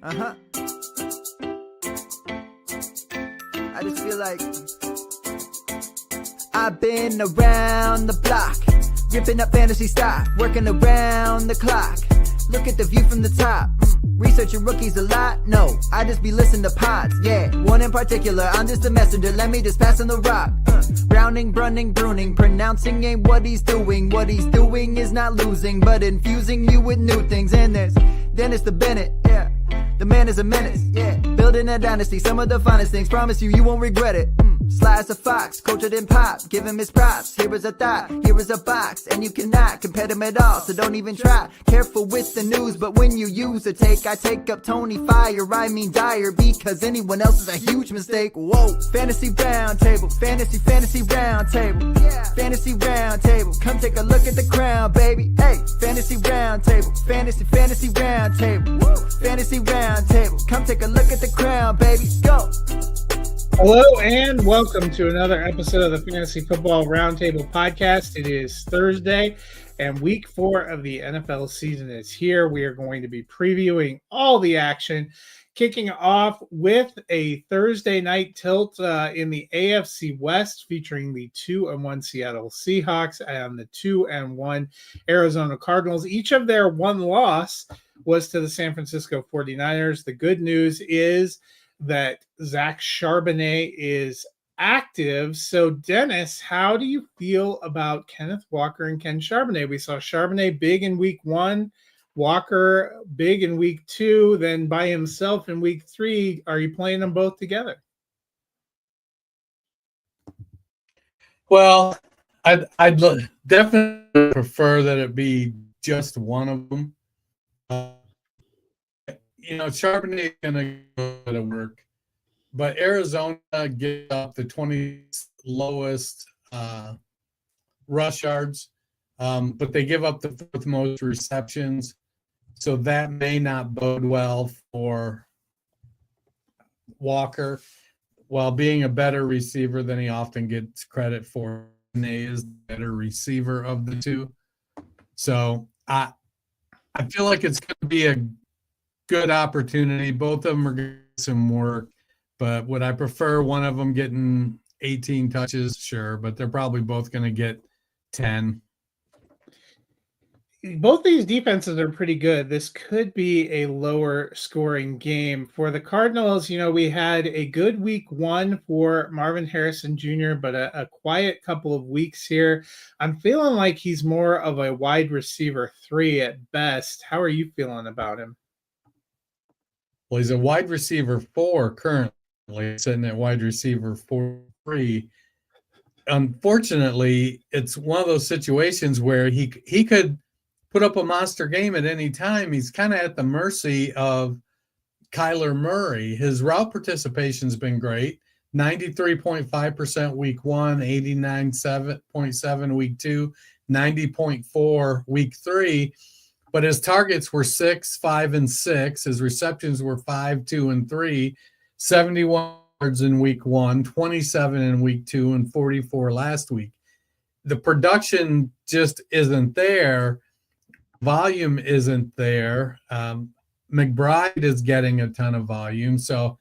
Uh-huh. I just feel like I've been around the block, ripping up fantasy stock, working around the clock. Look at the view from the top. Researching rookies a lot? No, I just be listening to pods. Yeah, one in particular, I'm just a messenger. Let me just pass on the rock. Browning, brunning, pruning, pronouncing ain't what he's doing. What he's doing is not losing, but infusing you with new things. And there's Dennis the Bennett, yeah. The man is a menace, yeah. Building a dynasty, some of the finest things. Promise you, you won't regret it. Sly as a fox, cultured in pop. Give him his props. Here is a thought, here is a box, and you cannot compare them at all. So don't even try. Careful with the news, but when you use a take, I take up Tony Fire. I mean Dyer, because anyone else is a huge mistake. Whoa, fantasy round table, fantasy round table, yeah. Fantasy round table. Come take a look at the crown, baby. Hey, fantasy round table, fantasy round table, woo. Fantasy round table. Come take a look at the crown, baby. Go. Hello and welcome to another episode of the Fantasy Football Roundtable Podcast. It is Thursday and week 4 of the NFL season is here. We are going to be previewing all the action, kicking off with a Thursday night tilt in the AFC West featuring the 2-1 Seattle Seahawks and the 2-1 Arizona Cardinals. Each of their one loss was to the San Francisco 49ers. The good news is that Zach Charbonnet is active. So, Dennis, how do you feel about Kenneth Walker and Ken Charbonnet? We saw Charbonnet big in week 1, Walker big in week 2, then by himself in week 3. Are you playing them both together? Well, I'd definitely prefer that it be just one of them. Charbonnet is going to go to work, but Arizona gives up the 20th lowest rush yards, but they give up the 4th most receptions, so that may not bode well for Walker. While being a better receiver than he often gets credit for, He is the better receiver of the two. So I feel like it's going to be a good opportunity. Both of them are going to get some work, but would I prefer one of them getting 18 touches? Sure, but they're probably both going to get 10. Both these defenses are pretty good. This could be a lower scoring game. For the Cardinals, we had a good week 1 for Marvin Harrison Jr., but a quiet couple of weeks here. I'm feeling like he's more of a wide receiver 3 at best. How are you feeling about him? Well, he's a wide receiver 4 currently, sitting at wide receiver 4-3. Unfortunately, it's one of those situations where he could put up a monster game at any time. He's kind of at the mercy of Kyler Murray. His route participation's been great. 93.5% week 1, 89.7 week 2, 90.4 week 3. But his targets were 6, 5, and 6. His receptions were 5, 2, and 3. 71 yards in week 1, 27 in week 2, and 44 last week. The production just isn't there. Volume isn't there. McBride is getting a ton of volume. So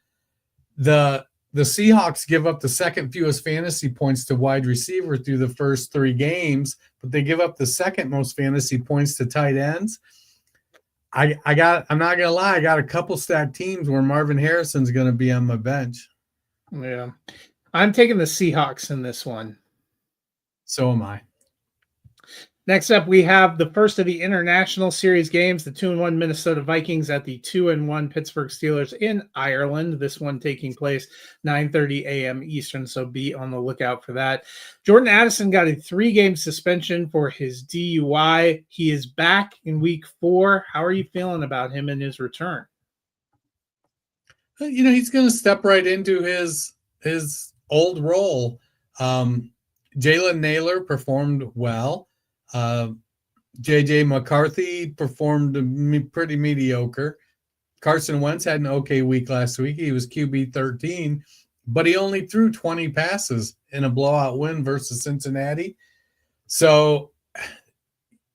the Seahawks give up the second fewest fantasy points to wide receiver through the first 3 games, but they give up the second most fantasy points to tight ends. I'm not going to lie, I got a couple stacked teams where Marvin Harrison's going to be on my bench. Yeah. I'm taking the Seahawks in this one. So am I. Next up, we have the first of the International Series games, the 2-1 Minnesota Vikings at the 2-1 Pittsburgh Steelers in Ireland. This one taking place 9:30 a.m. Eastern, so be on the lookout for that. Jordan Addison got a 3-game suspension for his DUI. He is back in week 4. How are you feeling about him and his return? He's going to step right into his old role. Jalen Naylor performed well. J.J. McCarthy performed pretty mediocre. Carson Wentz had an okay week last week. He was QB 13, but he only threw 20 passes in a blowout win versus Cincinnati. So,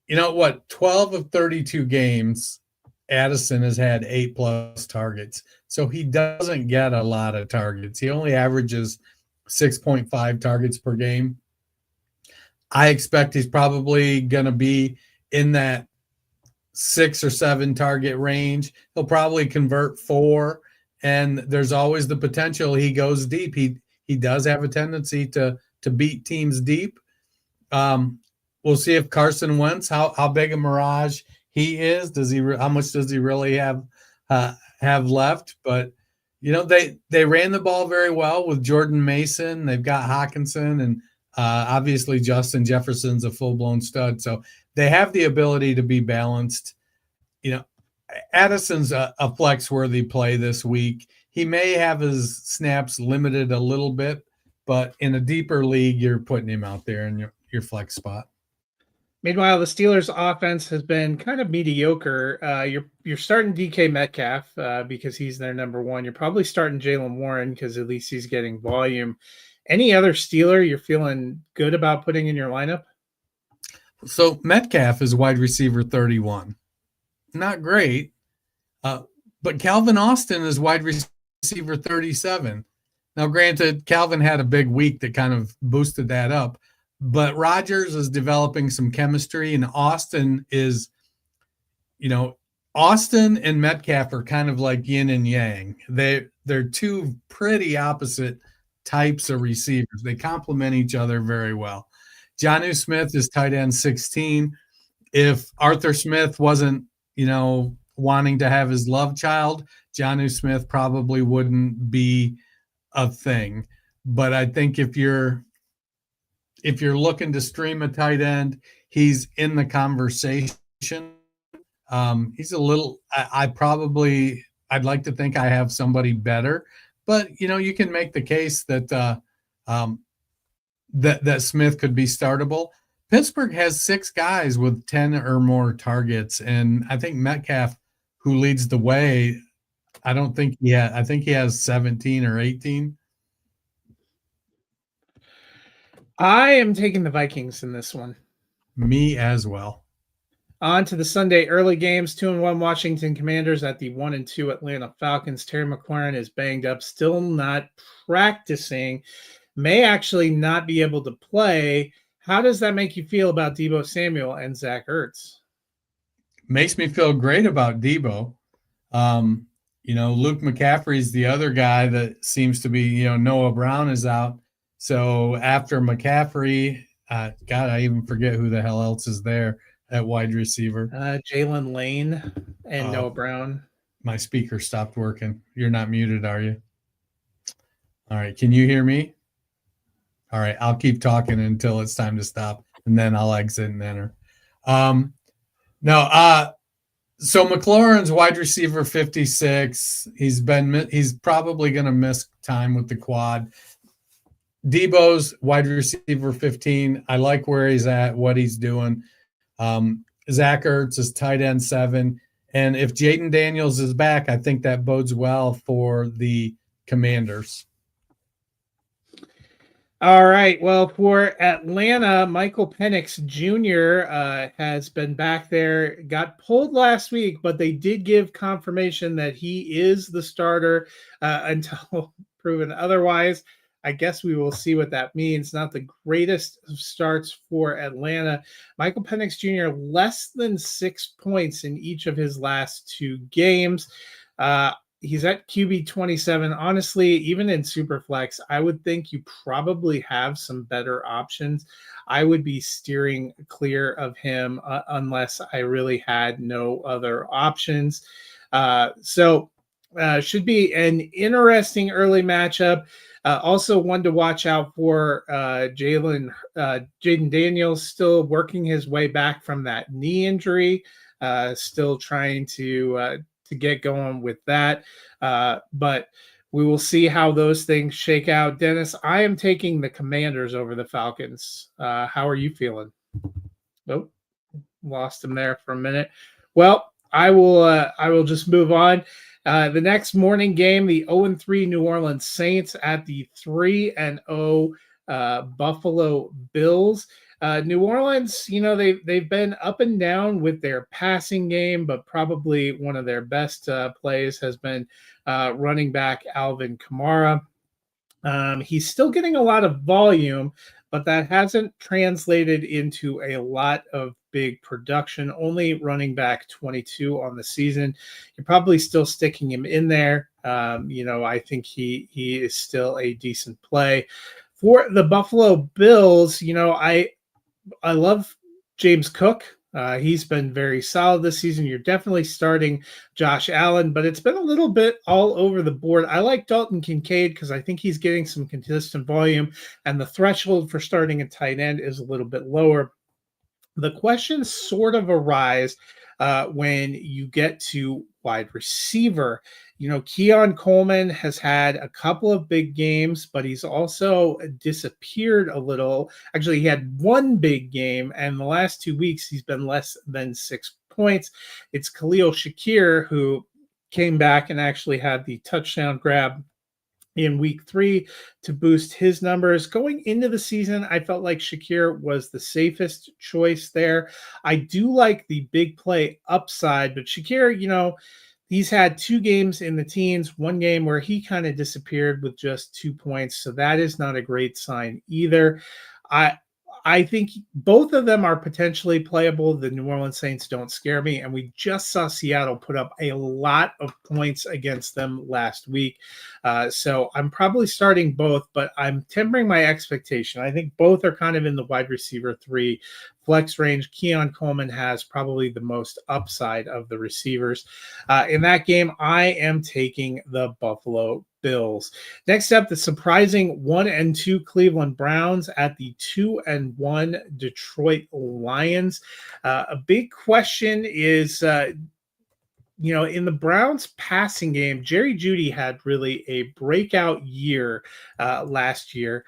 12 of 32 games Addison has had 8+ targets. So he doesn't get a lot of targets. He only averages 6.5 targets per game. I expect he's probably going to be in that 6 or 7 target range. He'll probably convert 4, and there's always the potential he goes deep. He does have a tendency to beat teams deep. We'll see if Carson Wentz, how big a mirage he is. How much does he really have left? But they ran the ball very well with Jordan Mason. They've got Hawkinson, and obviously Justin Jefferson's a full-blown stud. So they have the ability to be balanced. Addison's a flex-worthy play this week. He may have his snaps limited a little bit, but in a deeper league, you're putting him out there in your flex spot. Meanwhile, the Steelers' offense has been kind of mediocre. You're starting DK Metcalf because he's their number one. You're probably starting Jaylen Warren because at least he's getting volume. Any other Steeler you're feeling good about putting in your lineup? So Metcalf is wide receiver 31. Not great, but Calvin Austin is wide receiver 37. Now, granted, Calvin had a big week that kind of boosted that up, but Rodgers is developing some chemistry, and Austin and Metcalf are kind of like yin and yang. They're two pretty opposite types of receivers. They complement each other very well. Jonnu Smith is tight end 16. If Arthur Smith wasn't, wanting to have his love child, Jonnu Smith probably wouldn't be a thing. But I think if you're looking to stream a tight end, he's in the conversation. He's a little. I'd like to think I have somebody better, but you can make the case that that Smith could be startable. Pittsburgh has 6 guys with 10 or more targets, and I think Metcalf, who leads the way, I think he has 17 or 18. I am taking the Vikings in this one. Me as well. On to the Sunday early games. 2-1 Washington Commanders at the 1-2 Atlanta Falcons. Terry McLaurin is banged up, still not practicing, may actually not be able to play. How does that make you feel about Deebo Samuel and Zach Ertz? Makes me feel great about Deebo. Luke McCaffrey's the other guy that seems to be, Noah Brown is out. So after McCaffrey, I even forget who the hell else is there at wide receiver. Jalen Lane and Noah Brown. My speaker stopped working. You're not muted, are you? All right. Can you hear me? All right. I'll keep talking until it's time to stop, and then I'll exit and enter. So McLaurin's wide receiver 56. He's probably going to miss time with the quad. Deebo's wide receiver 15. I like where he's at, what he's doing. Zach Ertz is tight end 7. And if Jaden Daniels is back, I think that bodes well for the Commanders. All right. Well, for Atlanta, Michael Penix Jr. Has been back there, got pulled last week, but they did give confirmation that he is the starter until proven otherwise. I guess we will see what that means. Not the greatest of starts for Atlanta. Michael Penix Jr. less than 6 points in each of his last 2 games. He's at QB 27. Honestly, even in Superflex, I would think you probably have some better options. I would be steering clear of him unless I really had no other options. Should be an interesting early matchup. Also, one to watch out for Jaden Daniels, still working his way back from that knee injury, still trying to get going with that. But we will see how those things shake out. Dennis, I am taking the Commanders over the Falcons. How are you feeling? Nope. Lost him there for a minute. Well, I will just move on. The next morning game, the 0-3 New Orleans Saints at the 3-0 Buffalo Bills. New Orleans, they've been up and down with their passing game, but probably one of their best plays has been running back Alvin Kamara. He's still getting a lot of volume, but that hasn't translated into a lot of big production. Only running back 22 on the season. You're probably still sticking him in there. I think he is still a decent play. For the Buffalo Bills, I love James Cook. He's been very solid this season. You're definitely starting Josh Allen, but it's been a little bit all over the board. I like Dalton Kincaid because I think he's getting some consistent volume, and the threshold for starting a tight end is a little bit lower. The questions sort of arise when you get to wide receiver. Keon Coleman has had a couple of big games, but he's also disappeared a little. Actually, he had one big game, and the last 2 weeks he's been less than 6 points. It's Khalil Shakir who came back and actually had the touchdown grab in week 3 to boost his numbers. Going into the season, I felt like Shakir was the safest choice there. I do like the big play upside, but Shakir, he's had 2 games in the teens, one game where he kind of disappeared with just 2 points. So that is not a great sign either. I think both of them are potentially playable. The New Orleans Saints don't scare me, and we just saw Seattle put up a lot of points against them last week. So I'm probably starting both, but I'm tempering my expectation. I think both are kind of in the wide receiver 3 flex range. Keon Coleman has probably the most upside of the receivers. In that game, I am taking the Buffalo Bills. Next up, the surprising 1-2 Cleveland Browns at the 2-1 Detroit Lions. A big question is, in the Browns passing game, Jerry Jeudy had really a breakout year last year,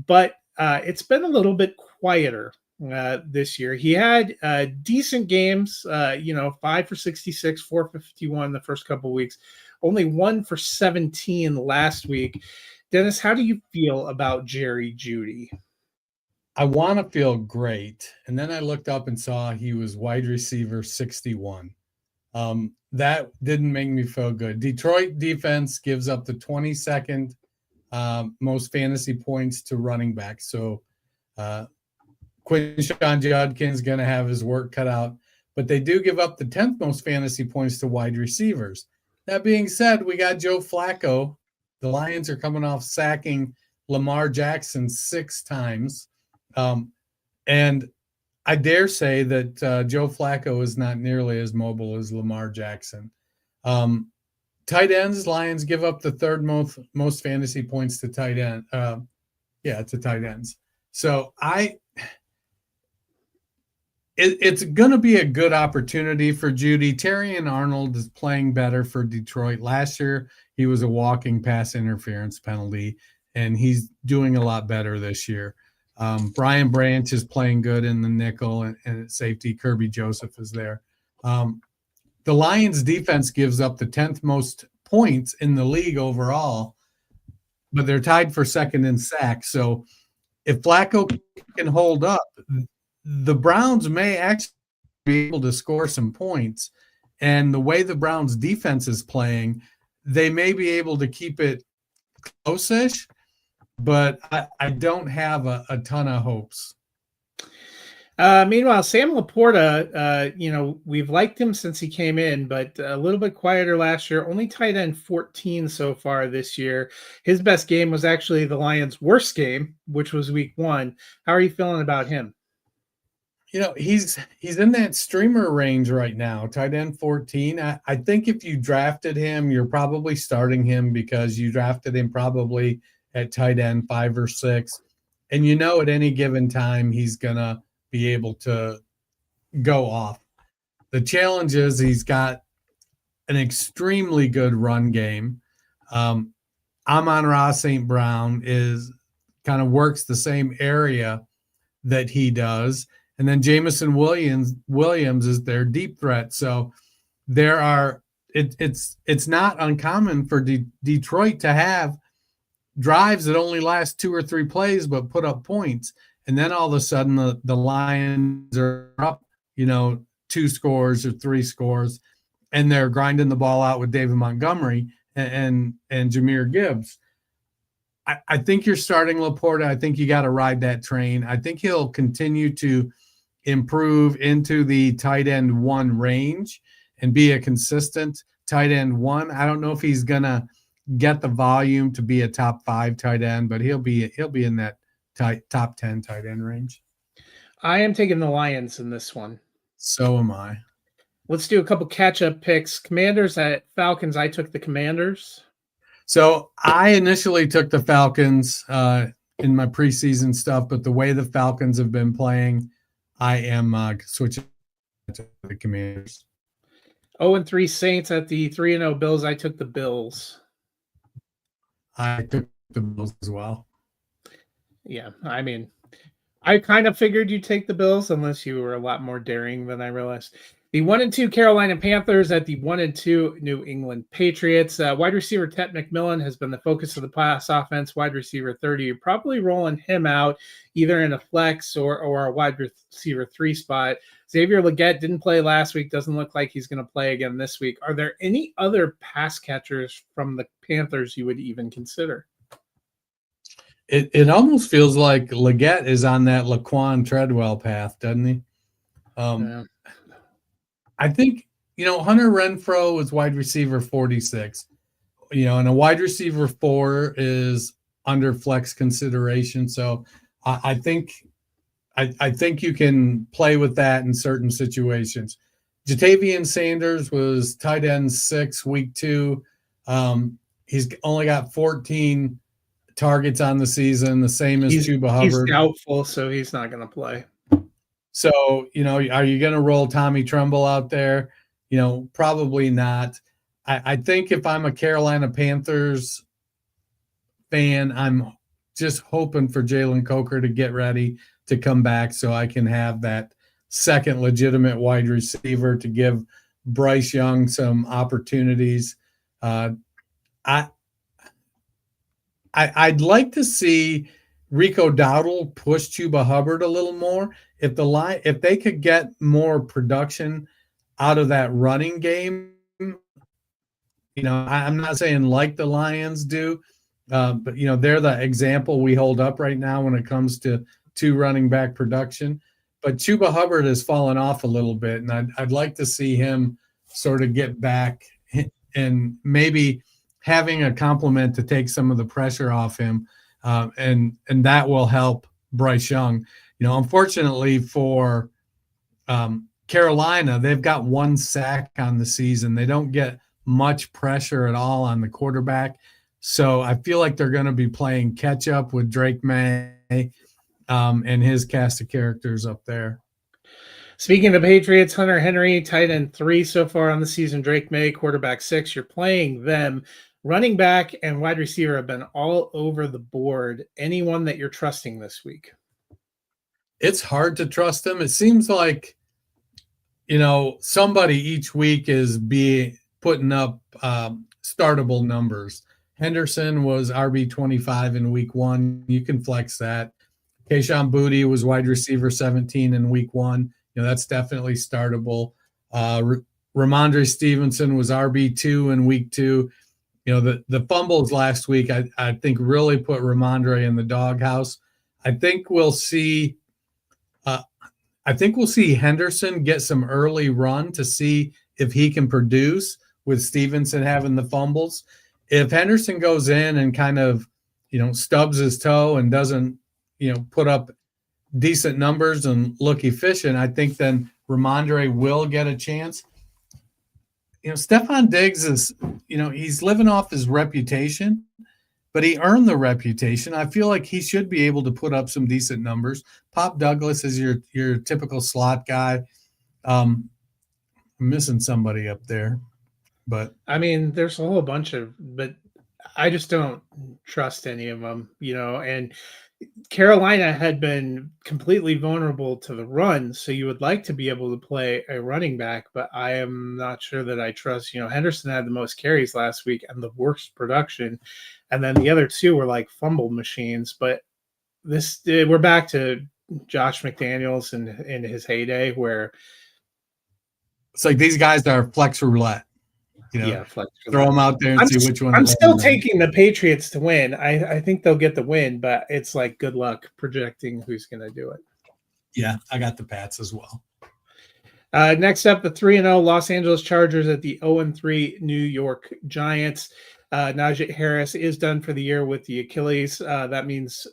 but it's been a little bit quieter this year. He had decent games, 5 for 66, 4 for 51 the first couple of weeks, only 1 for 17 last week. Dennis, how do you feel about Jerry Jeudy? I want to feel great. And then I looked up and saw he was wide receiver 61. That didn't make me feel good. Detroit defense gives up the 22nd most fantasy points to running back. So Quinshon Judkins going to have his work cut out. But they do give up the 10th most fantasy points to wide receivers. That being said, we got Joe Flacco. The Lions are coming off sacking Lamar Jackson 6 times. And I dare say that Joe Flacco is not nearly as mobile as Lamar Jackson. Tight ends, Lions give up the 3rd most fantasy points to tight end. To tight ends. So it's going to be a good opportunity for Jeudy. Terrion Arnold is playing better for Detroit. Last year, he was a walking pass interference penalty, and he's doing a lot better this year. Brian Branch is playing good in the nickel and at safety. Kirby Joseph is there. The Lions defense gives up the 10th most points in the league overall, but they're tied for 2nd in sacks. So if Flacco can hold up, the Browns may actually be able to score some points. And the way the Browns defense is playing, they may be able to keep it close-ish, but I don't have a ton of hopes. Meanwhile, Sam Laporta, we've liked him since he came in, but a little bit quieter last year. Only tight end 14 so far this year. His best game was actually the Lions' worst game, which was week 1. How are you feeling about him? He's in that streamer range right now, tight end 14. I think if you drafted him, you're probably starting him because you drafted him probably at tight end 5 or 6. And at any given time, he's going to be able to go off. The challenge is he's got an extremely good run game. Amon-Ra St. Brown kind of works the same area that he does. And then Jameson Williams is their deep threat. So it's not uncommon for Detroit to have drives that only last 2 or 3 plays but put up points. And then all of a sudden the Lions are up, 2 scores or 3 scores, and they're grinding the ball out with David Montgomery and Jahmyr Gibbs. I think you're starting Laporta. I think you got to ride that train. I think he'll continue to improve into the tight end 1 range and be a consistent tight end 1. I don't know if he's going to get the volume to be a top 5 tight end, but he'll be in that top 10 tight end range. I am taking the Lions in this one. So am I. Let's do a couple catch-up picks. Commanders at Falcons. I took the Commanders. So I initially took the Falcons in my preseason stuff, but the way the Falcons have been playing, I am switching to the Commanders. 0-3 Saints at the 3-0 Bills. I took the Bills. I took the Bills as well. Yeah, I mean, I kind of figured you'd take the Bills unless you were a lot more daring than I realized. The 1-2 Carolina Panthers at the 1-2 New England Patriots. Wide receiver Ted McMillan has been the focus of the pass offense. Wide receiver 30, you're probably rolling him out either in a flex or a wide receiver 3 spot. Xavier Legette didn't play last week. Doesn't look like he's going to play again this week. Are there any other pass catchers from the Panthers you would even consider? It almost feels like Legette is on that Laquan Treadwell path, doesn't he? Yeah. I think, Hunter Renfrow is wide receiver 46, and a wide receiver 4 is under flex consideration. So I think you can play with that in certain situations. Jatavian Sanders was tight end 6 week 2. He's only got 14 targets on the season, the same as Chuba Hubbard. He's doubtful, so he's not going to play. So, are you going to roll Tommy Tremble out there? Probably not. I think if I'm a Carolina Panthers fan, I'm just hoping for Jalen Coker to get ready to come back so I can have that second legitimate wide receiver to give Bryce Young some opportunities. I'd like to see Rico Dowdle push Chuba Hubbard a little more. If they could get more production out of that running game, I'm not saying like the Lions do, but they're the example we hold up right now when it comes to 2 running back production. But Chuba Hubbard has fallen off a little bit, and I'd like to see him sort of get back and maybe having a complement to take some of the pressure off him, and that will help Bryce Young. Unfortunately for Carolina, they've got 1 sack on the season. They don't get much pressure at all on the quarterback. So I feel like they're going to be playing catch up with Drake May and his cast of characters up there. Speaking of the Patriots, Hunter Henry, tight end 3 so far on the season. Drake May, quarterback 6. You're playing them. Running back and wide receiver have been all over the board. Anyone that you're trusting this week? It's hard to trust them. It seems like, somebody each week is putting up startable numbers. Henderson was RB25 in week 1. You can flex that. Kayshon Boutte was wide receiver 17 in week 1. That's definitely startable. Ramondre Stevenson was RB2 in week 2. The fumbles last week, I think really put Ramondre in the doghouse. I think we'll see Henderson get some early run to see if he can produce with Stevenson having the fumbles. If Henderson goes in and kind of, stubs his toe and doesn't, put up decent numbers and look efficient, I think then Ramondre will get a chance. Stephon Diggs is, he's living off his reputation, but he earned the reputation. I feel like he should be able to put up some decent numbers. Pop Douglas is your typical slot guy. I'm missing somebody up there, but I mean, there's a whole bunch but I just don't trust any of them, and Carolina had been completely vulnerable to the run, so you would like to be able to play a running back, but I am not sure that I trust. Henderson had the most carries last week and the worst production, and then the other 2 were like fumble machines. But we're back to Josh McDaniels in his heyday, where it's like these guys are flex roulette. flex throw them out there and see which one. I'm still taking the Patriots to win. I think they'll get the win, but it's like good luck projecting who's going to do it. Yeah, I got the Pats as well. Next up, the 3-0 Los Angeles Chargers at the 0-3 New York Giants. Najee Harris is done for the year with the Achilles. That means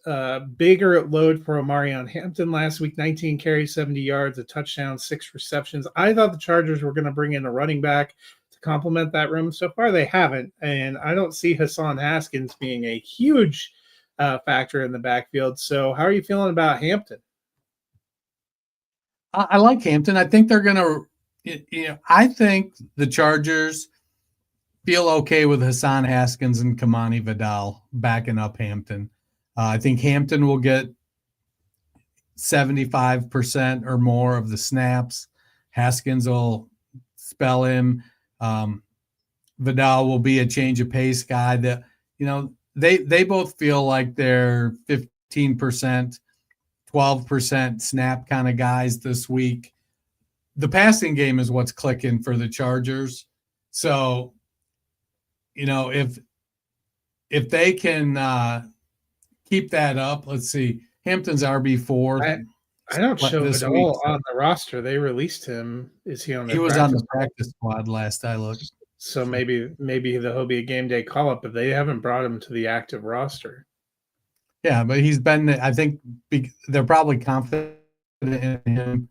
bigger load for Omarion Hampton last week, 19 carries, 70 yards, a touchdown, 6 receptions. I thought the Chargers were going to bring in a running back to complement that room. So far, they haven't. And I don't see Hassan Haskins being a huge factor in the backfield. So how are you feeling about Hampton? I like Hampton. I think they're going to, I think the Chargers feel okay with Hassan Haskins and Kamani Vidal backing up Hampton. I think Hampton will get 75% or more of the snaps. Haskins will spell him. Vidal will be a change of pace guy that, they both feel like they're 15%, 12% snap kind of guys this week. The passing game is what's clicking for the Chargers. So, if they can keep that up, let's see, Hampton's RB4. I don't show it all on the roster. They released him. Is he on the He was on the practice squad last I looked. So maybe he'll be a game day call-up, but they haven't brought him to the active roster. Yeah, but he's been, I think they're probably confident in him.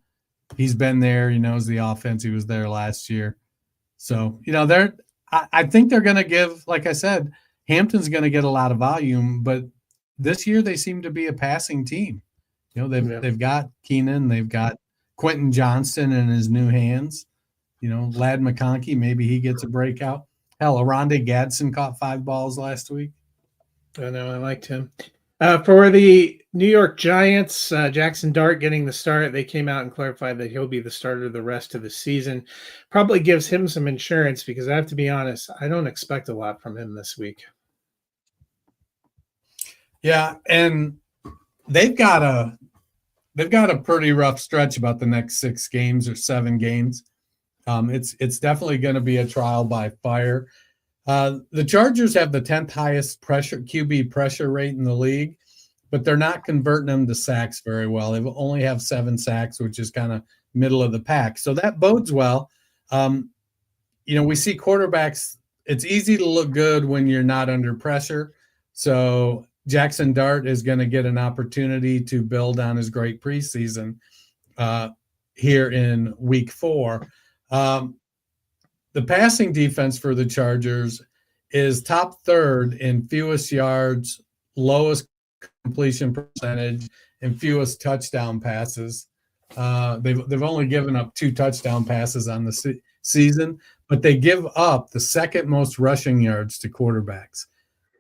He's been there. He knows the offense. He was there last year. So, I think they're going to give, like I said, Hampton's going to get a lot of volume, but this year they seem to be a passing team. They've got Keenan, they've got Quentin Johnston in his new hands. Lad McConkey, maybe he gets a breakout. Hell, Aronde Gadsden caught 5 balls last week. I know, I liked him. For the New York Giants, Jackson Dart getting the start. They came out and clarified that he'll be the starter the rest of the season. Probably gives him some insurance because I have to be honest, I don't expect a lot from him this week. Yeah, and they've got a pretty rough stretch about the next 6 games or 7 games. It's definitely going to be a trial by fire. The Chargers have the 10th highest QB pressure rate in the league, but they're not converting them to sacks very well. They only have 7 sacks, which is kind of middle of the pack. So that bodes well. We see quarterbacks, it's easy to look good when you're not under pressure. So Jackson Dart is going to get an opportunity to build on his great preseason here in week 4. The passing defense for the Chargers is top 3rd in fewest yards, lowest completion percentage, and fewest touchdown passes. They've only given up 2 touchdown passes on the season, but they give up the 2nd most rushing yards to quarterbacks.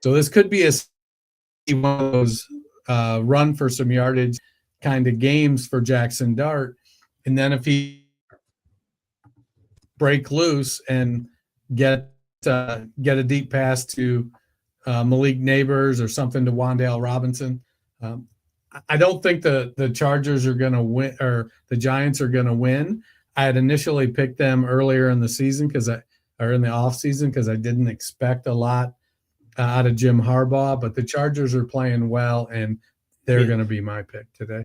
So this could be one of those run for some yardage kind of games for Jackson Dart. And then if he break loose and get a deep pass to Malik Neighbors or something to Wan'Dale Robinson. I don't think the Chargers are going to win, or the Giants are going to win. I had initially picked them earlier in the season or in the off season because I didn't expect a lot out of Jim Harbaugh, but the Chargers are playing well and they're going to be my pick today.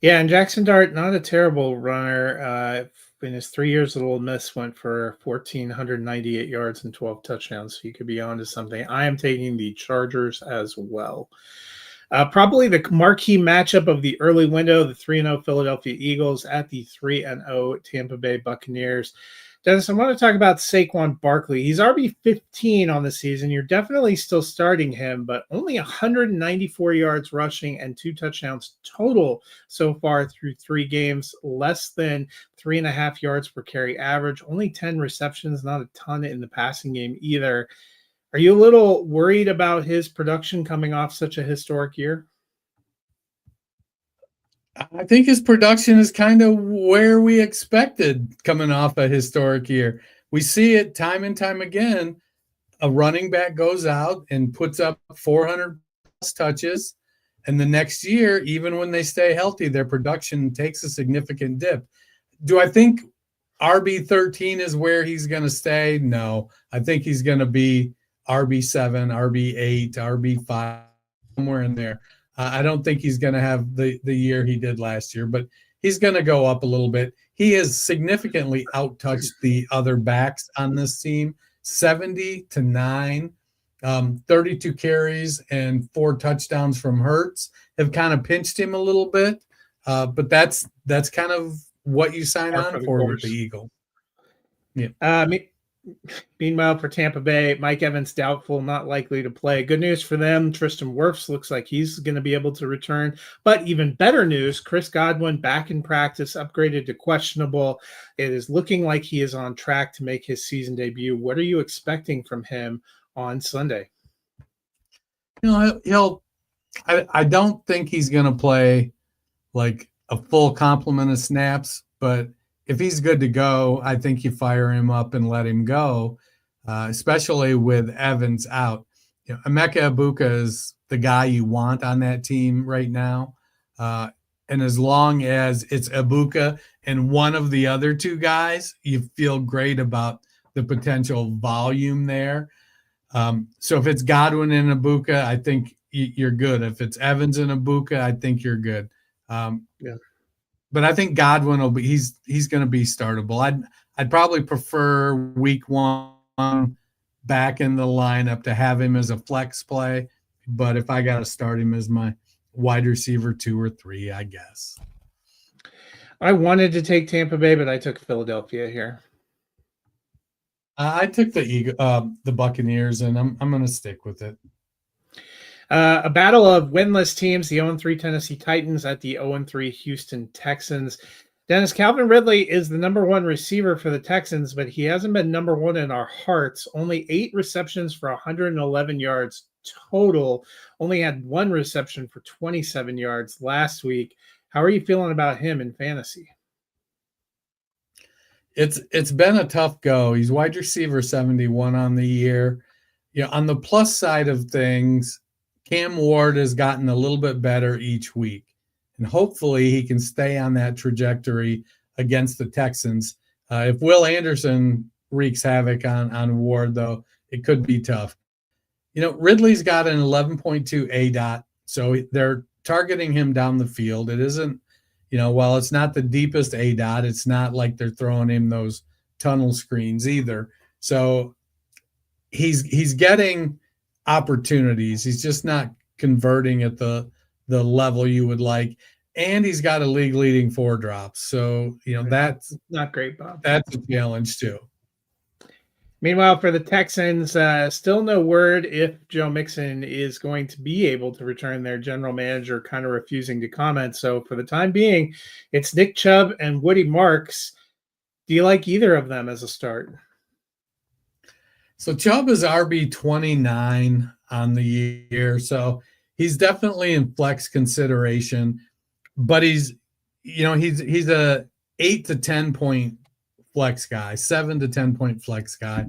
Yeah, and Jackson Dart, not a terrible runner. In his 3 years at Ole Miss, went for 1,498 yards and 12 touchdowns. So you could be onto something. I am taking the Chargers as well. Probably the marquee matchup of the early window, the 3-0 Philadelphia Eagles at the 3-0 Tampa Bay Buccaneers. Dennis, I want to talk about Saquon Barkley. He's RB15 on the season. You're definitely still starting him, but only 194 yards rushing and 2 touchdowns total so far through 3 games, less than 3.5 yards per carry average, only 10 receptions, not a ton in the passing game either. Are you a little worried about his production coming off such a historic year? I think his production is kind of where we expected coming off a historic year. We see it time and time again. A running back goes out and puts up 400 plus touches, And the next year, even when they stay healthy, their production takes a significant dip. Do I think RB13 is where he's going to stay? No. I think he's going to be RB7, RB8, RB5, somewhere in there. I don't think he's going to have the year he did last year, but he's going to go up a little bit. He has significantly outtouched the other backs on this team, 70-9. 32 carries and 4 touchdowns from Hurts have kind of pinched him a little bit. But that's kind of what you sign on for with the Eagles. Yeah. Meanwhile, for Tampa Bay, Mike Evans doubtful, not likely to play. Good news for them. Tristan Wirfs looks like he's going to be able to return. But even better news, Chris Godwin back in practice, upgraded to questionable. It is looking like he is on track to make his season debut. What are you expecting from him on Sunday? I don't think he's going to play like a full complement of snaps, but if he's good to go, I think you fire him up and let him go, especially with Evans out. Emeka Egbuka is the guy you want on that team right now. And as long as it's Egbuka and one of the other 2 guys, you feel great about the potential volume there. So if it's Godwin and Egbuka, I think you're good. If it's Evans and Egbuka, I think you're good. But I think Godwin will be he's going to be startable. I'd probably prefer week 1 back in the lineup to have him as a flex play. But if I got to start him as my wide receiver 2 or 3, I guess. I wanted to take Tampa Bay, but I took Philadelphia here. I took the Buccaneers, and I'm going to stick with it. A battle of winless teams, the 0-3 Tennessee Titans at the 0-3 Houston Texans. Dennis, Calvin Ridley is the number 1 receiver for the Texans, but he hasn't been number 1 in our hearts. Only 8 receptions for 111 yards total. Only had 1 reception for 27 yards last week. How are you feeling about him in fantasy? It's been a tough go. He's wide receiver 71 on the year. On the plus side of things, Cam Ward has gotten a little bit better each week, and hopefully he can stay on that trajectory against the Texans. If Will Anderson wreaks havoc on Ward, though, it could be tough. Ridley's got an 11.2 ADOT, so they're targeting him down the field. It isn't, while it's not the deepest ADOT, it's not like they're throwing him those tunnel screens either. So he's getting opportunities. He's just not converting at the level you would like. And he's got a league leading 4 drops. So, that's not great, Bob. That's a challenge too. Meanwhile, for the Texans, still no word if Joe Mixon is going to be able to return. Their general manager kind of refusing to comment. So for the time being, it's Nick Chubb and Woody Marks. Do you like either of them as a start? So Chubb is RB29 on the year. So he's definitely in flex consideration, but he's a 8 to 10 point flex guy, 7 to 10 point flex guy.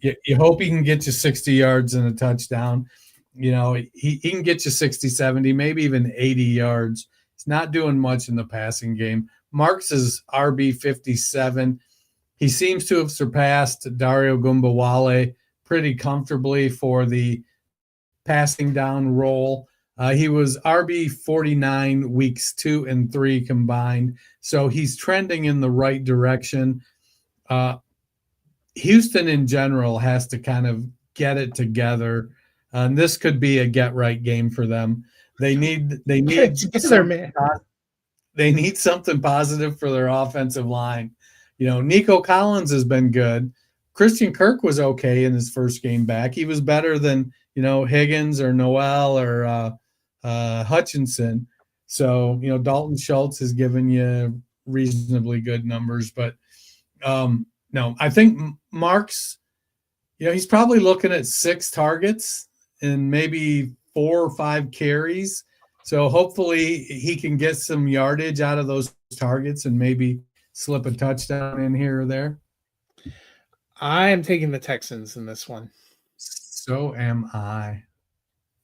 You hope he can get you 60 yards and a touchdown. He can get you 60, 70, maybe even 80 yards. He's not doing much in the passing game. Marks is RB57. He seems to have surpassed Dario Gumbawale pretty comfortably for the passing down role. He was RB49 weeks 2 and 3 combined, so he's trending in the right direction. Houston in general has to kind of get it together, and this could be a get right game for them. They need they need something positive for their offensive line. Nico Collins has been good. Christian Kirk was okay in his first game back. He was better than Higgins or Noel or Hutchinson. So, Dalton Schultz has given you reasonably good numbers, but no, I think Marks, he's probably looking at 6 targets and maybe 4 or 5 carries. So hopefully he can get some yardage out of those targets and maybe slip a touchdown in here or there. I am taking the Texans in this one. So am I.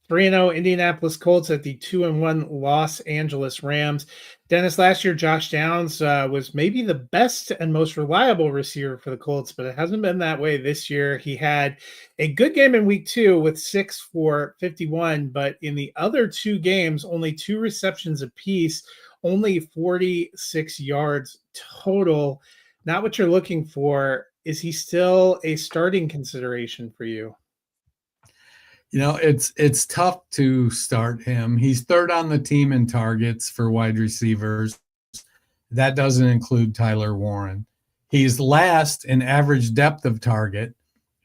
3-0 Indianapolis Colts at the 2-1 Los Angeles Rams. Dennis, last year Josh Downs was maybe the best and most reliable receiver for the Colts, but it hasn't been that way this year. He had a good game in week 2 with 6 for 51, but in the other 2 games, only 2 receptions apiece, only 46 yards total. Not what you're looking for. Is he still a starting consideration for you? It's tough to start him. He's third on the team in targets for wide receivers. That doesn't include Tyler Warren. He's last in average depth of target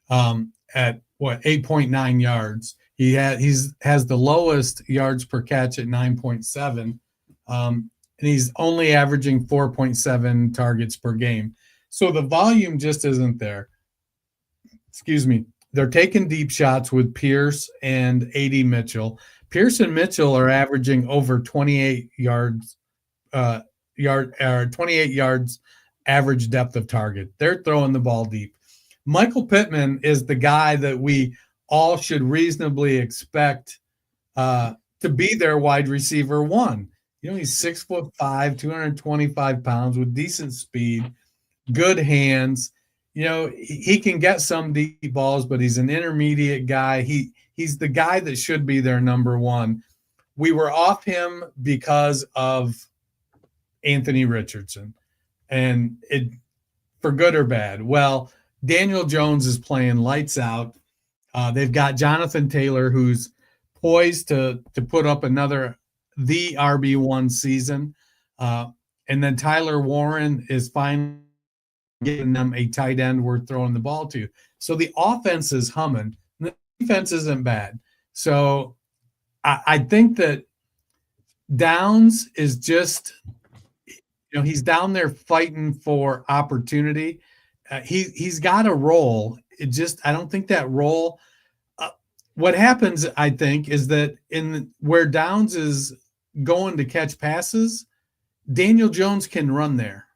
at 8.9 yards. He has the lowest yards per catch at 9.7, and he's only averaging 4.7 targets per game. So the volume just isn't there. Excuse me. They're taking deep shots with Pierce and A.D. Mitchell. Pierce and Mitchell are averaging over 28 yards, 28 yards average depth of target. They're throwing the ball deep. Michael Pittman is the guy that we all should reasonably expect to be their wide receiver 1. He's 6'5", 225 pounds with decent speed, good hands. He can get some deep balls, but he's an intermediate guy. He's the guy that should be their number 1. We were off him because of Anthony Richardson, and it for good or bad. Well, Daniel Jones is playing lights out. They've got Jonathan Taylor, who's poised to put up the RB1 season, and then Tyler Warren is finally getting them a tight end worth throwing the ball to. So the offense is humming. The defense isn't bad. So I think that Downs is just, he's down there fighting for opportunity. He's got a role. I don't think that role. What happens, I think, is that where Downs is going to catch passes, Daniel Jones can run there.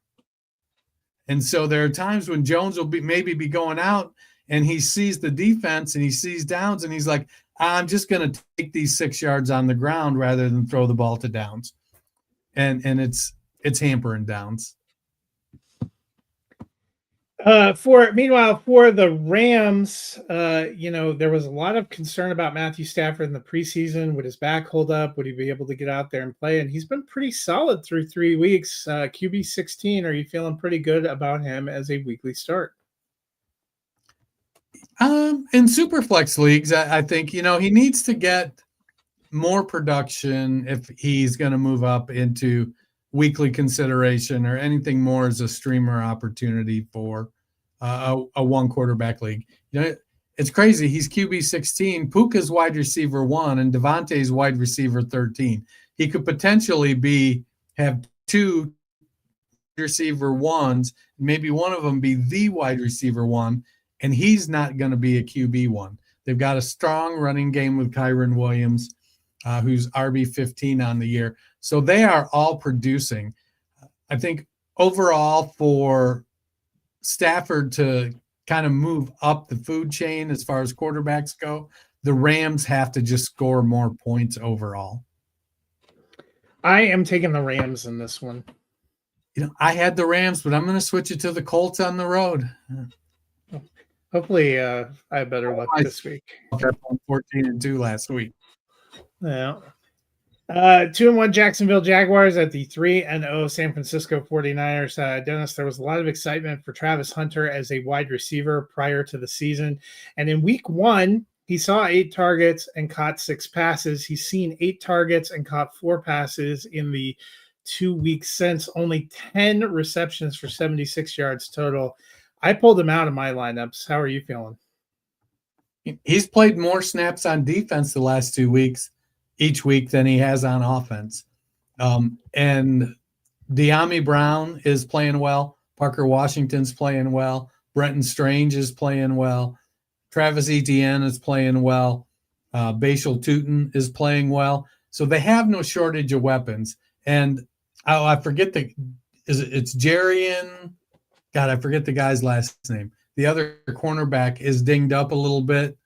And so there are times when Jones will maybe be going out and he sees the defense and he sees Downs and he's like, I'm just going to take these 6 yards on the ground rather than throw the ball to Downs. And it's hampering Downs. Meanwhile, for the Rams, there was a lot of concern about Matthew Stafford in the preseason. Would his back hold up? Would he be able to get out there and play? And he's been pretty solid through 3 weeks. QB 16, are you feeling pretty good about him as a weekly start? In Superflex leagues, I think, he needs to get more production if he's going to move up into weekly consideration or anything more as a streamer opportunity for a 1 quarterback league. It's crazy. He's QB 16, Puka's wide receiver 1, and Devontae's wide receiver 13. He could potentially have 2 receiver 1s, maybe one of them be the wide receiver 1, and he's not going to be a QB 1. They've got a strong running game with Kyren Williams, who's RB 15 on the year. So they are all producing. I think overall for Stafford to kind of move up the food chain as far as quarterbacks go, the Rams have to just score more points overall. I am taking the Rams in this one. I had the Rams, but I'm going to switch it to the Colts on the road. Hopefully I have better luck this week. 14-2 last week. Yeah. 2-1 Jacksonville Jaguars at the 3-0 San Francisco 49ers. Dennis, there was a lot of excitement for Travis Hunter as a wide receiver prior to the season. And in week 1, he saw 8 targets and caught 6 passes. He's seen 8 targets and caught 4 passes in the 2 weeks since. Only 10 receptions for 76 yards total. I pulled him out of my lineups. How are you feeling? He's played more snaps on defense the last 2 weeks each week than he has on offense. And De'Ami Brown is playing well. Parker Washington's playing well. Brenton Strange is playing well. Travis Etienne is playing well. Bashal Tutin is playing well. So they have no shortage of weapons. And I forget it's Jarian. God, I forget the guy's last name. The other cornerback is dinged up a little bit.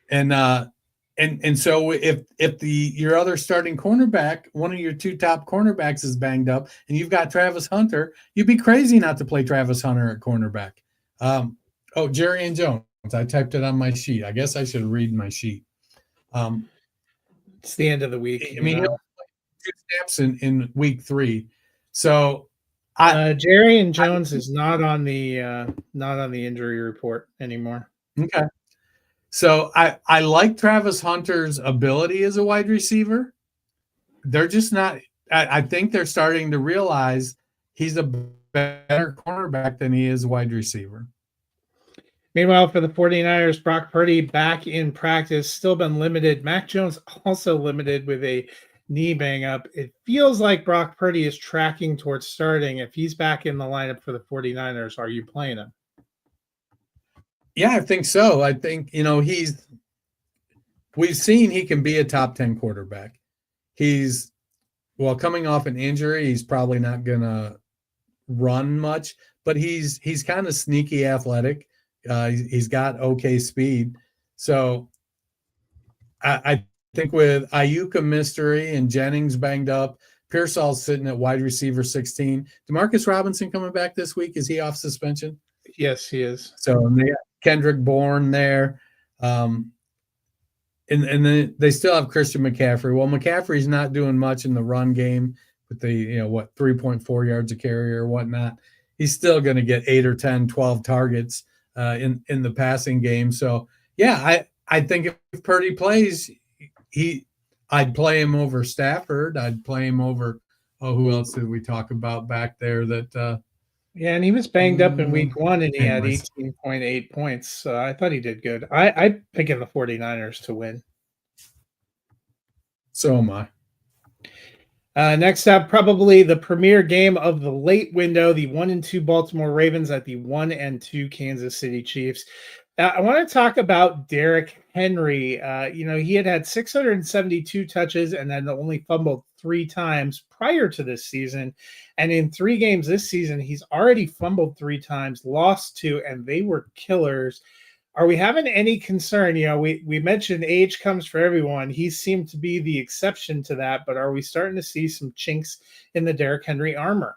And And so if your other starting cornerback, one of your two top cornerbacks is banged up, and you've got Travis Hunter, you'd be crazy not to play Travis Hunter at cornerback. Jerry and Jones. I typed it on my sheet. I guess I should read my sheet. It's the end of the week. I mean, he'll play 2 snaps in week 3. So Jerry and Jones is not on the injury report anymore. Okay. So I like Travis Hunter's ability as a wide receiver. They're just not I think they're starting to realize he's a better cornerback than he is a wide receiver. Meanwhile, for the 49ers, Brock Purdy back in practice, still been limited. Mac Jones also limited with a knee bang up. It feels like Brock Purdy is tracking towards starting. If he's back in the lineup for the 49ers, are you playing him? Yeah, I think so. I think, we've seen he can be a top 10 quarterback. He's coming off an injury, he's probably not going to run much, but he's kind of sneaky athletic. He's got okay speed. So I think with Ayuk a mystery and Jennings banged up, Pearsall's sitting at wide receiver 16. Demarcus Robinson coming back this week. Is he off suspension? Yes, he is. So they got Kendrick Bourne there. And then they still have Christian McCaffrey. Well, McCaffrey's not doing much in the run game with the, 3.4 yards a carry or whatnot. He's still going to get 8 or 10, 12 targets in the passing game. So, yeah, I think if Purdy plays, I'd play him over Stafford. I'd play him over, who else did we talk about back there that yeah, and he was banged up in week 1, and he had 18.8 points. So I thought he did good. I picking the 49ers to win. So am I. Next up, probably the premier game of the late window, the 1-2 Baltimore Ravens at the 1-2 Kansas City Chiefs. I want to talk about Derrick Henry. He had 672 touches and then only fumbled 3 times prior to this season. And in 3 games this season, he's already fumbled 3 times, lost 2, and they were killers. Are we having any concern? We mentioned age comes for everyone. He seemed to be the exception to that, but are we starting to see some chinks in the Derrick Henry armor?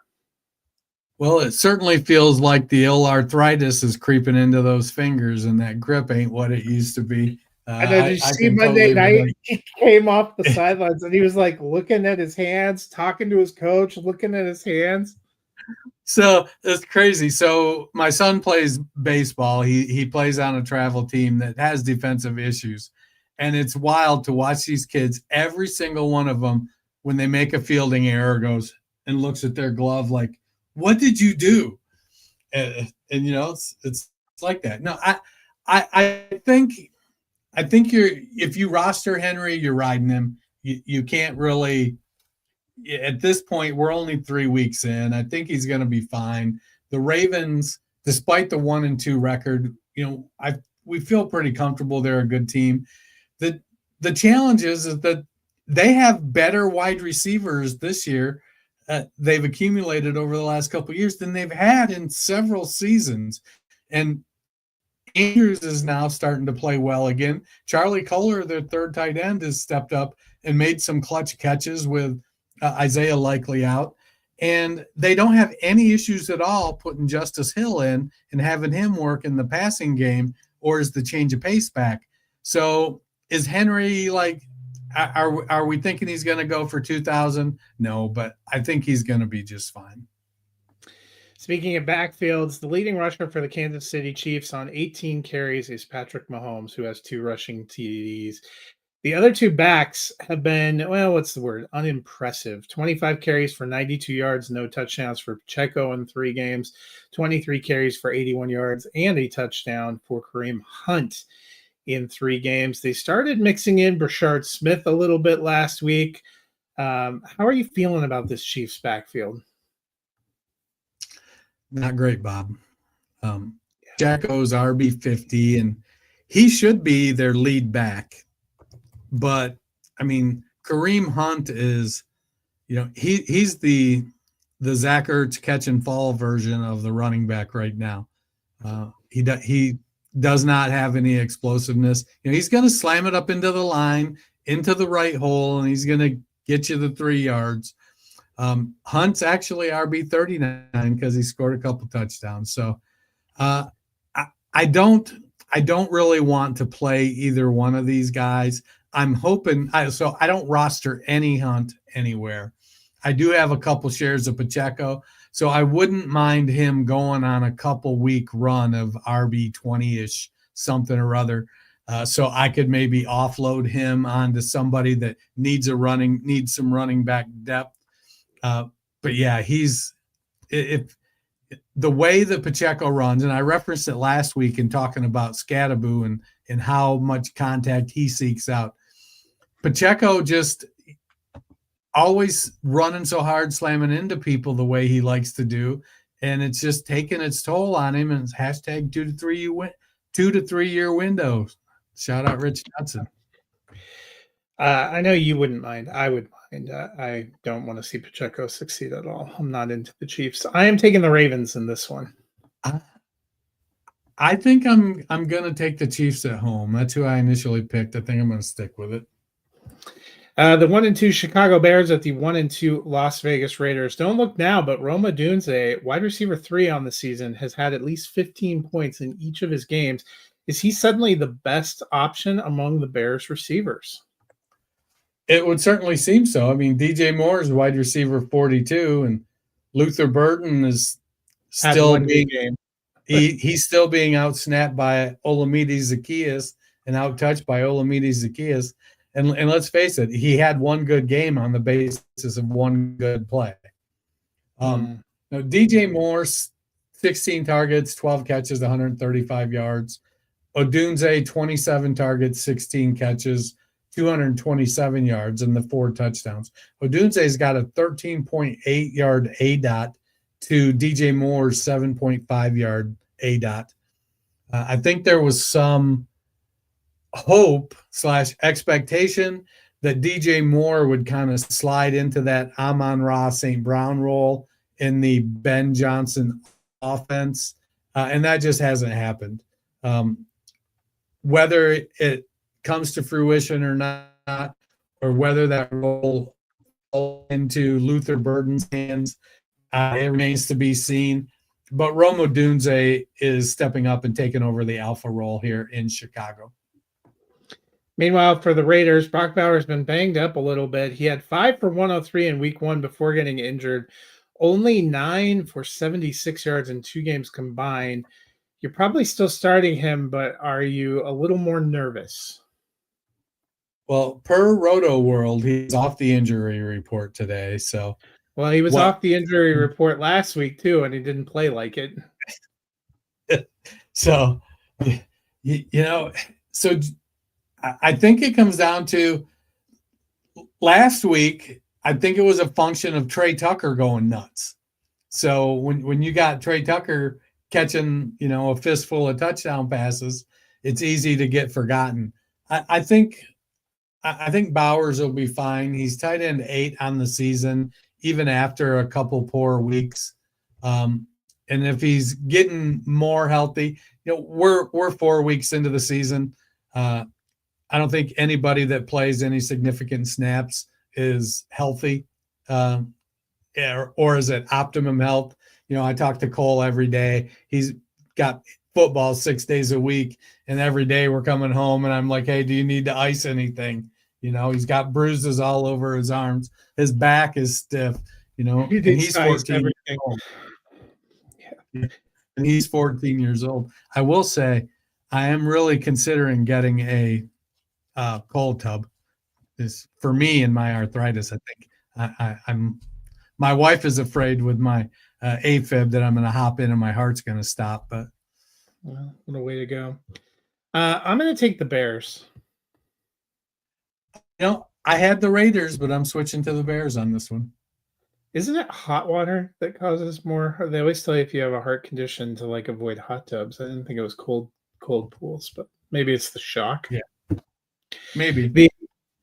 Well, it certainly feels like the ill arthritis is creeping into those fingers, and that grip ain't what it used to be. I know. Did you see Monday night? He came off the sidelines and he was like looking at his hands, talking to his coach, looking at his hands. So it's crazy. So my son plays baseball. He plays on a travel team that has defensive issues, and it's wild to watch these kids. Every single one of them, when they make a fielding error, goes and looks at their glove like, "What did you do?" And it's like that. No, I think if you roster Henry, you're riding him. You can't really. At this point, we're only 3 weeks in. I think he's going to be fine. The Ravens, despite the 1-2 record, we feel pretty comfortable. They're a good team. The challenge is that they have better wide receivers this year. They've accumulated over the last couple of years than they've had in several seasons. And Andrews is now starting to play well again. Charlie Kohler, their third tight end, has stepped up and made some clutch catches with Isaiah likely out. And they don't have any issues at all putting Justice Hill in and having him work in the passing game, or is the change of pace back. So is Henry are we thinking he's going to go for 2,000? No, but I think he's going to be just fine. Speaking of backfields, the leading rusher for the Kansas City Chiefs on 18 carries is Patrick Mahomes, who has 2 rushing TDs. The other 2 backs have been, unimpressive. 25 carries for 92 yards, no touchdowns for Pacheco in 3 games, 23 carries for 81 yards, and a touchdown for Kareem Hunt in 3 games. They started mixing in Brashard Smith a little bit last week. How are you feeling about this Chiefs backfield? Not great, Bob. Jacko's RB50, and he should be their lead back. But, Kareem Hunt is, he's the Zach Ertz catch and fall version of the running back right now. He does not have any explosiveness. He's going to slam it up into the line, into the right hole, and he's going to get you the 3 yards. Hunt's actually RB 39 because he scored a couple touchdowns. So I don't really want to play either one of these guys. I'm hoping so I don't roster any Hunt anywhere. I do have a couple shares of Pacheco, so I wouldn't mind him going on a couple week run of RB 20-ish something or other. So I could maybe offload him onto somebody that needs some running back depth. But yeah, if the way that Pacheco runs, and I referenced it last week in talking about Scatterboo and how much contact he seeks out. Pacheco just always running so hard, slamming into people the way he likes to do, and it's just taking its toll on him. And it's hashtag 2 to 3 year window. Shout out Rich Johnson. I know you wouldn't mind. I would mind. I don't want to see Pacheco succeed at all. I'm not into the Chiefs. I am taking the Ravens in this one. I think I'm going to take the Chiefs at home. That's who I initially picked. I think I'm going to stick with it. The 1-2 Chicago Bears at the 1-2 Las Vegas Raiders. Don't look now, but Rome Odunze, wide receiver 3 on the season, has had at least 15 points in each of his games. Is he suddenly the best option among the Bears receivers? It would certainly seem so. I mean, DJ Moore is wide receiver 42, and Luther Burden is still being he's still being outsnapped by Olamide Zaccheaus and outtouched by Olamide Zaccheaus. And let's face it, he had one good game on the basis of one good play. Now DJ Moore, 16 targets, 12 catches, 135 yards. Odunze, 27 targets, 16 catches, 227 yards, and the 4 touchdowns. Odunze's got a 13.8 yard ADOT to DJ Moore's 7.5 yard ADOT. I think there was some hope / expectation that DJ Moore would kind of slide into that Amon-Ra St. Brown role in the Ben Johnson offense, and that just hasn't happened. Whether it comes to fruition or not, or whether that role into Luther Burden's hands, it remains to be seen. But Rome Odunze is stepping up and taking over the alpha role here in Chicago. Meanwhile, for the Raiders, Brock Bowers has been banged up a little bit. He had 5 for 103 in week 1 before getting injured. Only 9 for 76 yards in 2 games combined. You're probably still starting him, but are you a little more nervous? Well, per Roto World, he's off the injury report today. So, well, he was off the injury report last week too, and he didn't play like it. So, so I think it comes down to last week. I think it was a function of Trey Tucker going nuts. So when you got Trey Tucker catching, a fistful of touchdown passes, it's easy to get forgotten. I think Bowers will be fine. He's tight end 8 on the season, even after a couple poor weeks. And if he's getting more healthy, we're 4 weeks into the season. I don't think anybody that plays any significant snaps is healthy, or is at optimum health. I talk to Cole every day. He's got football 6 days a week, and every day we're coming home and I'm like, hey, do you need to ice anything? He's got bruises all over his arms. His back is stiff, and he's 14 years old. Yeah. And he's 14 years old. I will say I am really considering getting a cold tub. Is for me and my arthritis. I think I'm my wife is afraid with my AFib that I'm going to hop in and my heart's going to stop. But well, what a way to go. I'm going to take the Bears. I had the Raiders, but I'm switching to the Bears on this one. Isn't it hot water that causes more? They always tell you if you have a heart condition to avoid hot tubs. I didn't think it was cold pools, but maybe it's the shock. Yeah, maybe.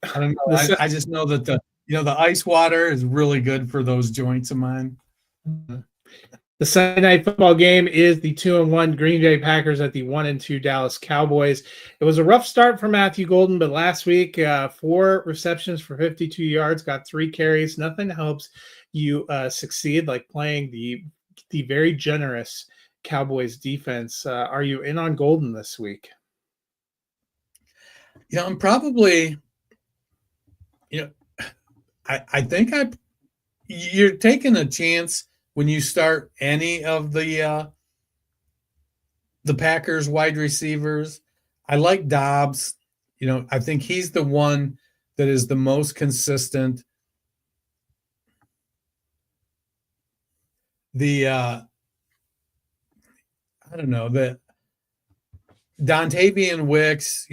I don't know. I just know that the ice water is really good for those joints of mine. The Sunday night football game is the 2-1 Green Bay Packers at the 1-2 Dallas Cowboys. It was a rough start for Matthew Golden, but last week, 4 receptions for 52 yards, got 3 carries. Nothing helps you succeed like playing the very generous Cowboys defense. Are you in on Golden this week? I'm probably, I think you're taking a chance when you start any of the Packers wide receivers. I like Dobbs. I think he's the one that is the most consistent. I don't know, the Dontavian Wicks,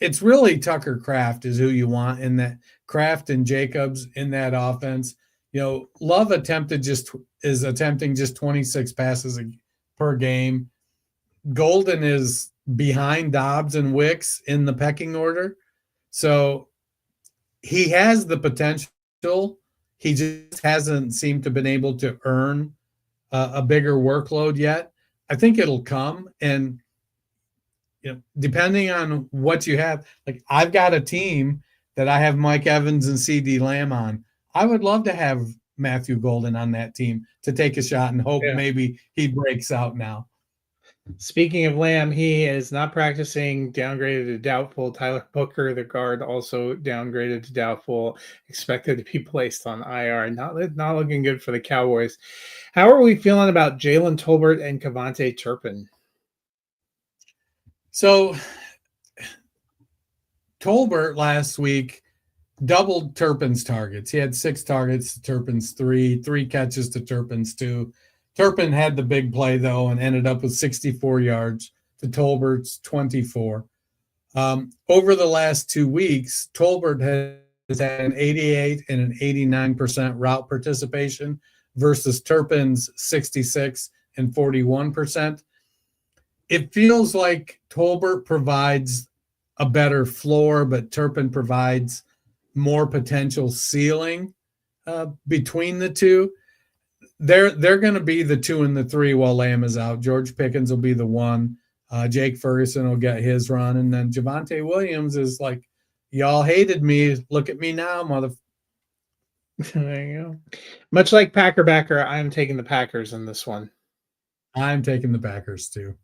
it's really Tucker Kraft is who you want in that. Kraft and Jacobs in that offense. Love attempting just 26 passes per game. Golden is behind Dobbs and Wicks in the pecking order. So he has the potential. He just hasn't seemed to been able to earn a bigger workload yet. I think it'll come. And, depending on what you have, like I've got a team that I have Mike Evans and CeeDee Lamb on. I would love to have Matthew Golden on that team to take a shot and hope maybe he breaks out now. Speaking of Lamb, he is not practicing, downgraded to doubtful. Tyler Booker, the guard, also downgraded to doubtful, expected to be placed on IR. Not looking good for the Cowboys. How are we feeling about Jalen Tolbert and Kevontae Turpin? So Tolbert last week doubled Turpin's targets. He had 6 targets to Turpin's 3 catches to Turpin's 2. Turpin had the big play, though, and ended up with 64 yards to Tolbert's 24. Over the last 2 weeks, Tolbert has had an 88 and an 89% route participation versus Turpin's 66 and 41%. It feels like Tolbert provides a better floor, but Turpin provides more potential ceiling between the two. They're going to be the 2 and the 3 while Lamb is out. George Pickens will be the 1. Jake Ferguson will get his run. And then Javonte Williams is like, y'all hated me. Look at me now, mother. There you go. Much like Packer backer, I'm taking the Packers in this one. I'm taking the Packers too.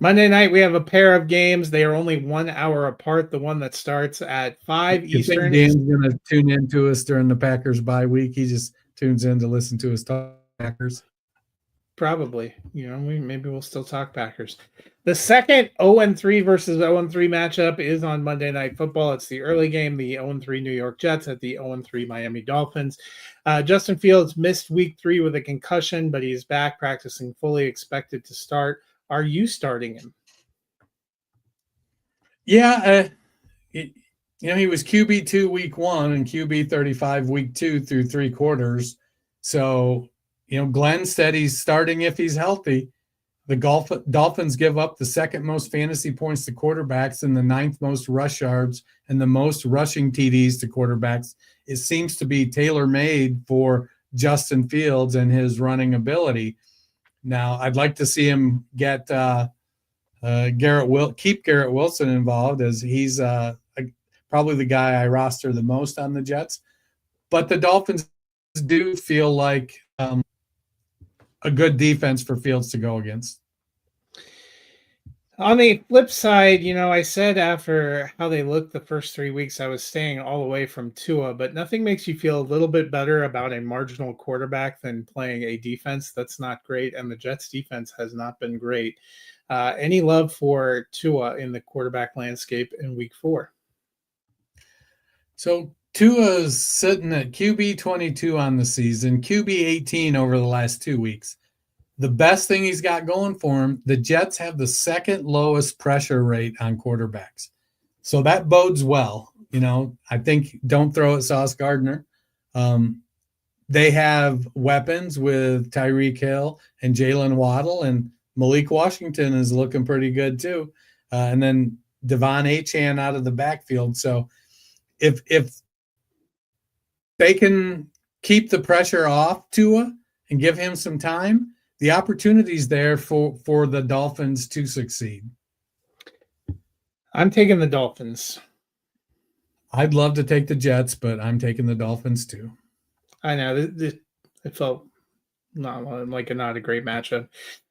Monday night, we have a pair of games. They are only 1 hour apart. The one that starts at 5 Eastern. Dan's going to tune in to us during the Packers bye week. He just tunes in to listen to us talk Packers. Probably. Maybe we'll still talk Packers. The second 0-3 versus 0-3 matchup is on Monday Night Football. It's the early game, the 0-3 New York Jets at the 0-3 Miami Dolphins. Justin Fields missed week 3 with a concussion, but he's back practicing fully, expected to start. Are you starting him? Yeah. He was QB2 week 1 and QB 35 week 2 through 3 quarters. So, Glenn said he's starting if he's healthy. The Dolphins give up the 2nd most fantasy points to quarterbacks and the 9th most rush yards and the most rushing TDs to quarterbacks. It seems to be tailor-made for Justin Fields and his running ability. Now, I'd like to see him get keep Garrett Wilson involved, as he's probably the guy I roster the most on the Jets. But the Dolphins do feel like a good defense for Fields to go against. On the flip side, I said after how they looked the first 3 weeks, I was staying all away from Tua, but nothing makes you feel a little bit better about a marginal quarterback than playing a defense that's not great, and the Jets defense has not been great. Any love for Tua in the quarterback landscape in week 4? So Tua's sitting at QB 22 on the season, QB 18 over the last 2 weeks. The best thing he's got going for him, the Jets have the 2nd lowest pressure rate on quarterbacks. So that bodes well. I think don't throw at Sauce Gardner. They have weapons with Tyreek Hill and Jalen Waddle, and Malik Washington is looking pretty good too. And then Devon Achane out of the backfield. So if they can keep the pressure off Tua and give him some time, the opportunity's there for the Dolphins to succeed. I'm taking the Dolphins. I'd love to take the Jets, but I'm taking the Dolphins too. I know it felt not a great matchup.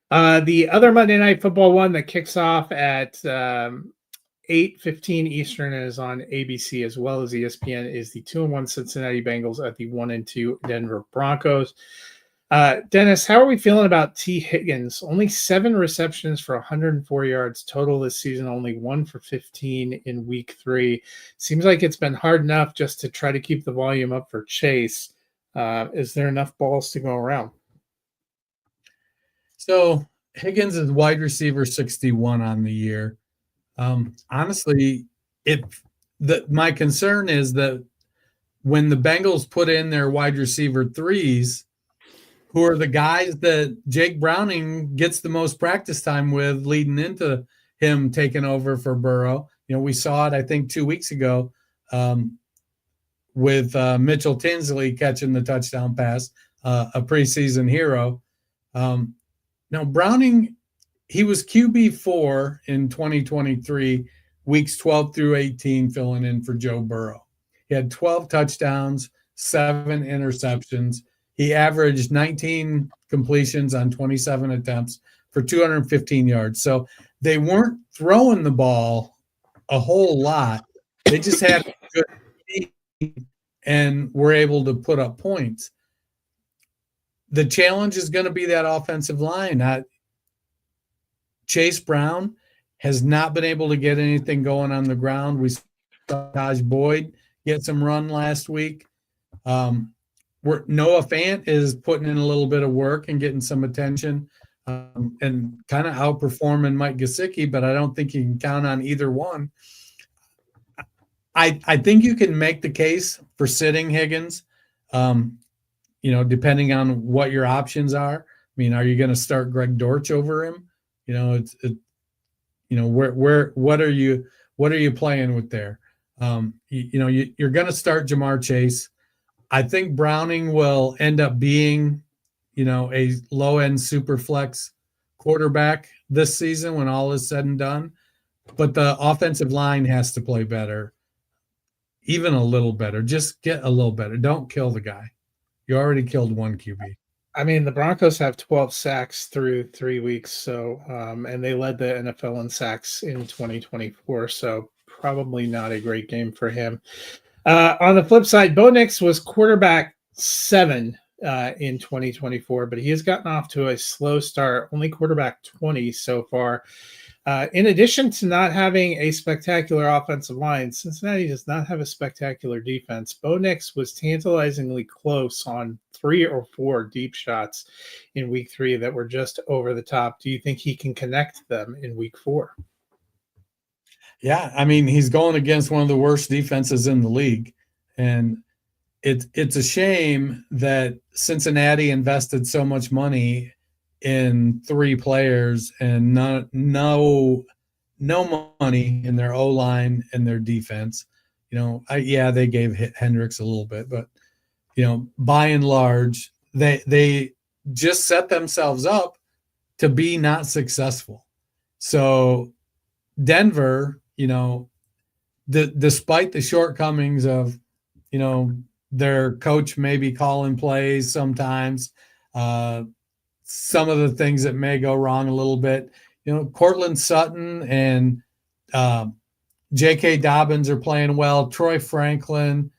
The other Monday Night Football one that kicks off at 8:15 Eastern and is on ABC as well as ESPN is the 2-1 Cincinnati Bengals at the 1-2 Denver Broncos. Dennis, how are we feeling about T. Higgins? Only 7 receptions for 104 yards total this season, only 1 for 15 in week 3. Seems like it's been hard enough just to try to keep the volume up for Chase. Is there enough balls to go around? So Higgins is wide receiver 61 on the year. Honestly, my concern is that when the Bengals put in their wide receiver 3s, who are the guys that Jake Browning gets the most practice time with leading into him taking over for Burrow. We saw it, I think, 2 weeks ago with Mitchell Tinsley catching the touchdown pass, a preseason hero. Now, Browning, he was QB4 in 2023, weeks 12 through 18, filling in for Joe Burrow. He had 12 touchdowns, 7 interceptions. He averaged 19 completions on 27 attempts for 215 yards. So they weren't throwing the ball a whole lot. They just had a good team and were able to put up points. The challenge is going to be that offensive line. Chase Brown has not been able to get anything going on the ground. We saw Taj Boyd get some run last week. Noah Fant is putting in a little bit of work and getting some attention and kind of outperforming Mike Gesicki, but I don't think you can count on either one. I think you can make the case for sitting Higgins, depending on what your options are. I mean, are you going to start Greg Dortch over him? What are you playing with there? You're going to start Jamar Chase. I think Browning will end up being, a low-end super flex quarterback this season when all is said and done. But the offensive line has to play better, even a little better. Just get a little better. Don't kill the guy. You already killed one QB. I mean, the Broncos have 12 sacks through 3 weeks, so and they led the NFL in sacks in 2024, so probably not a great game for him. On the flip side, Bo Nix was quarterback 7 in 2024, but he has gotten off to a slow start, only quarterback 20 so far. In addition to not having a spectacular offensive line, Cincinnati does not have a spectacular defense. Bo Nix was tantalizingly close on 3 or 4 deep shots in week 3 that were just over the top. Do you think he can connect them in week 4? Yeah, I mean, he's going against one of the worst defenses in the league. And it's a shame that Cincinnati invested so much money in 3 players and no money in their O-line and their defense. They gave Hendricks a little bit, but by and large, they just set themselves up to be not successful. So Denver, despite the shortcomings of, their coach maybe calling plays sometimes, some of the things that may go wrong a little bit. Cortland Sutton and J.K. Dobbins are playing well. Troy Franklin,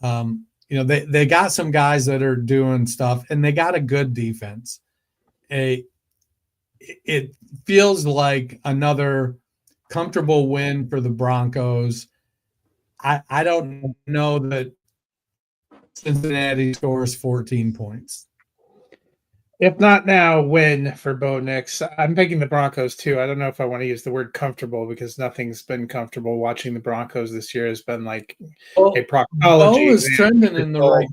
they got some guys that are doing stuff, and they got a good defense. It feels like another comfortable win for the Broncos. I don't know that Cincinnati scores 14 points. If not now, when for Bo Nix? I'm picking the Broncos too. I don't know if I want to use the word comfortable because nothing's been comfortable. Watching the Broncos this year has been like a proctology. Bo is trending in the right.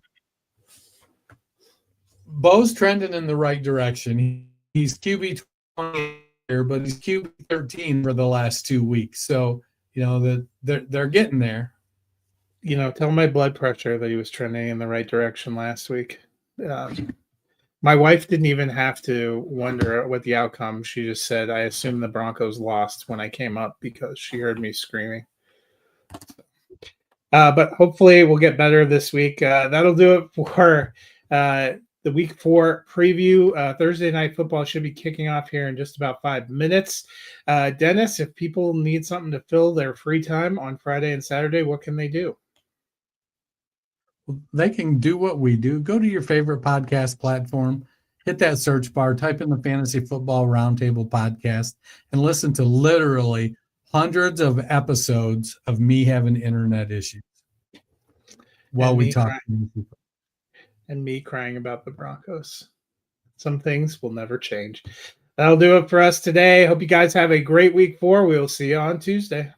Bo's trending in the right direction. He's QB 20 here, but he's QB 13 for the last 2 weeks. So they're getting there. Tell my blood pressure that he was trending in the right direction last week. My wife didn't even have to wonder what the outcome. She just said, I assume the Broncos lost when I came up because she heard me screaming. But hopefully we'll get better this week. That'll do it for the week 4 preview. Thursday night football should be kicking off here in just about 5 minutes. Dennis, if people need something to fill their free time on Friday and Saturday, what can they do? They can do what we do. Go to your favorite podcast platform, hit that search bar, type in the Fantasy Football Roundtable podcast, and listen to literally hundreds of episodes of me having internet issues while we talk. And me crying about the Broncos. Some things will never change. That'll do it for us today. Hope you guys have a great week 4. We will see you on Tuesday.